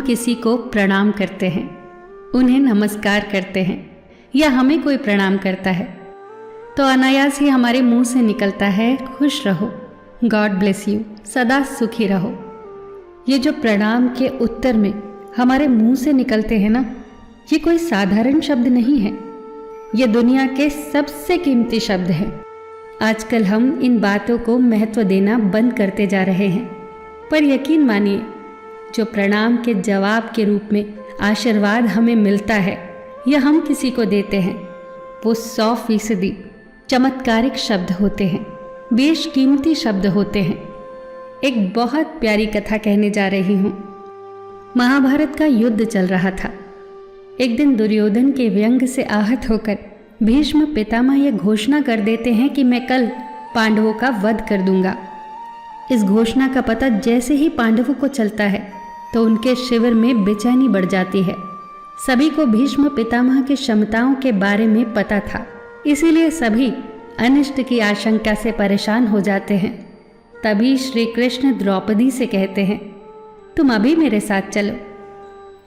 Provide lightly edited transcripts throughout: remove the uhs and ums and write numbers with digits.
किसी को प्रणाम करते हैं, उन्हें नमस्कार करते हैं या हमें कोई प्रणाम करता है तो अनायास ही हमारे मुंह से निकलता है खुश रहो, गॉड ब्लेस यू, सदा सुखी रहो। ये जो प्रणाम के उत्तर में हमारे मुंह से निकलते हैं ना, ये कोई साधारण शब्द नहीं है, ये दुनिया के सबसे कीमती शब्द हैं। आजकल हम इन बातों को महत्व देना बंद करते जा रहे हैं, पर यकीन मानिए जो प्रणाम के जवाब के रूप में आशीर्वाद हमें मिलता है या हम किसी को देते हैं, वो 100% चमत्कारिक शब्द होते हैं, बेशकीमती शब्द होते हैं। एक बहुत प्यारी कथा कहने जा रही हूँ। महाभारत का युद्ध चल रहा था। एक दिन दुर्योधन के व्यंग से आहत होकर भीष्म पितामह यह घोषणा कर देते हैं कि मैं कल पांडवों का वध कर दूंगा। इस घोषणा का पता जैसे ही पांडवों को चलता है तो उनके शिविर में बेचैनी बढ़ जाती है। सभी को भीष्म पितामह की क्षमताओं के बारे में पता था, इसीलिए सभी अनिष्ट की आशंका से परेशान हो जाते हैं। तभी श्री कृष्ण द्रौपदी से कहते हैं, तुम अभी मेरे साथ चलो।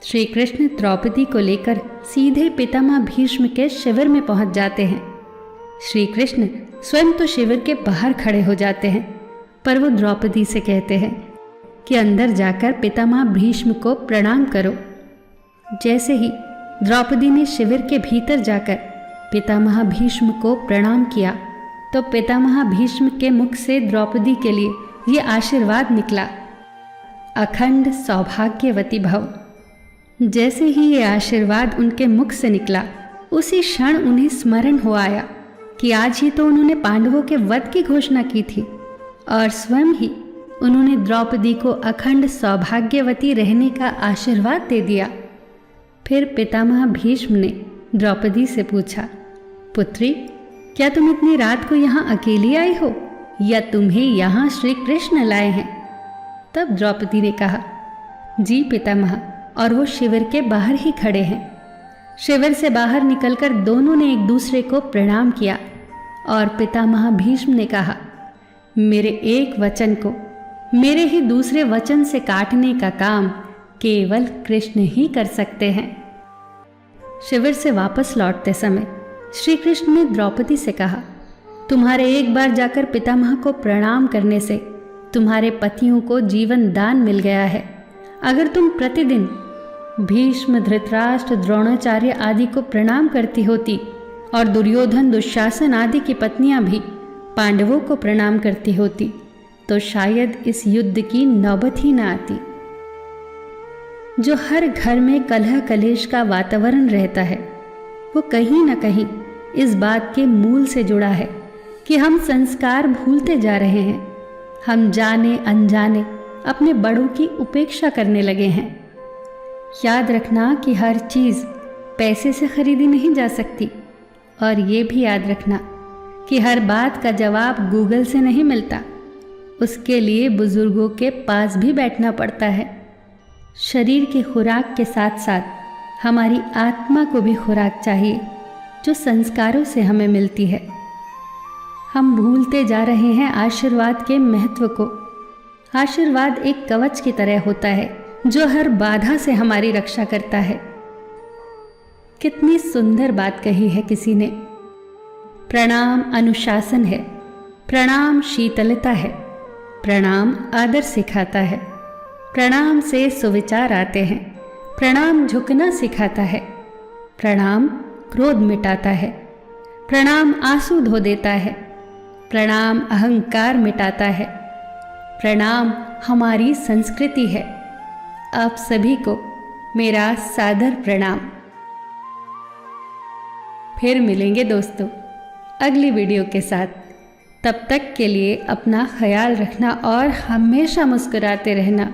श्री कृष्ण द्रौपदी को लेकर सीधे पितामह भीष्म के शिविर में पहुंच जाते हैं। श्री कृष्ण स्वयं तो शिविर के बाहर खड़े हो जाते हैं, पर वो द्रौपदी से कहते हैं कि अंदर जाकर पितामह भीष्म को प्रणाम करो। जैसे ही द्रौपदी ने शिविर के भीतर जाकर पितामह भीष्म को प्रणाम किया तो पितामह भीष्म के मुख से द्रौपदी के लिए ये आशीर्वाद निकला, अखंड सौभाग्यवती भव। जैसे ही ये आशीर्वाद उनके मुख से निकला, उसी क्षण उन्हें स्मरण हो आया कि आज ही तो उन्होंने पांडवों के वध की घोषणा की थी और स्वयं ही उन्होंने द्रौपदी को अखंड सौभाग्यवती रहने का आशीर्वाद दे दिया। फिर पितामह भीष्म ने द्रौपदी से पूछा, पुत्री, क्या तुम इतनी रात को यहाँ अकेली आई हो या तुम्हें यहाँ श्री कृष्ण लाए हैं? तब द्रौपदी ने कहा, जी पितामह, और वो शिविर के बाहर ही खड़े हैं। शिविर से बाहर निकलकर दोनों ने एक दूसरे को प्रणाम किया और पितामह भीष्म ने कहा, मेरे एक वचन को मेरे ही दूसरे वचन से काटने का काम केवल कृष्ण ही कर सकते हैं। शिविर से वापस लौटते समय श्री कृष्ण ने द्रौपदी से कहा, तुम्हारे एक बार जाकर पितामह को प्रणाम करने से तुम्हारे पतियों को जीवन दान मिल गया है। अगर तुम प्रतिदिन भीष्म, धृतराष्ट्र, द्रोणाचार्य आदि को प्रणाम करती होती और दुर्योधन, दुशासन आदि की पत्नियां भी पांडवों को प्रणाम करती होती तो शायद इस युद्ध की नौबत ही न आती। जो हर घर में कलह कलेश का वातावरण रहता है, वो कहीं न कहीं इस बात के मूल से जुड़ा है कि हम संस्कार भूलते जा रहे हैं। हम जाने अनजाने अपने बड़ों की उपेक्षा करने लगे हैं। याद रखना कि हर चीज़ पैसे से खरीदी नहीं जा सकती, और ये भी याद रखना कि हर बात का जवाब गूगल से नहीं मिलता। उसके लिए बुजुर्गों के पास भी बैठना पड़ता है। शरीर की खुराक के साथ साथ हमारी आत्मा को भी खुराक चाहिए, जो संस्कारों से हमें मिलती है। हम भूलते जा रहे हैं आशीर्वाद के महत्व को। आशीर्वाद एक कवच की तरह होता है जो हर बाधा से हमारी रक्षा करता है। कितनी सुंदर बात कही है किसी ने। प्रणाम अनुशासन है, प्रणाम शीतलता है, प्रणाम आदर सिखाता है, प्रणाम से सुविचार आते हैं, प्रणाम झुकना सिखाता है, प्रणाम क्रोध मिटाता है, प्रणाम आंसू धो देता है, प्रणाम अहंकार मिटाता है, प्रणाम हमारी संस्कृति है। आप सभी को मेरा सादर प्रणाम। फिर मिलेंगे दोस्तों अगली वीडियो के साथ। तब तक के लिए अपना ख्याल रखना और हमेशा मुस्कुराते रहना।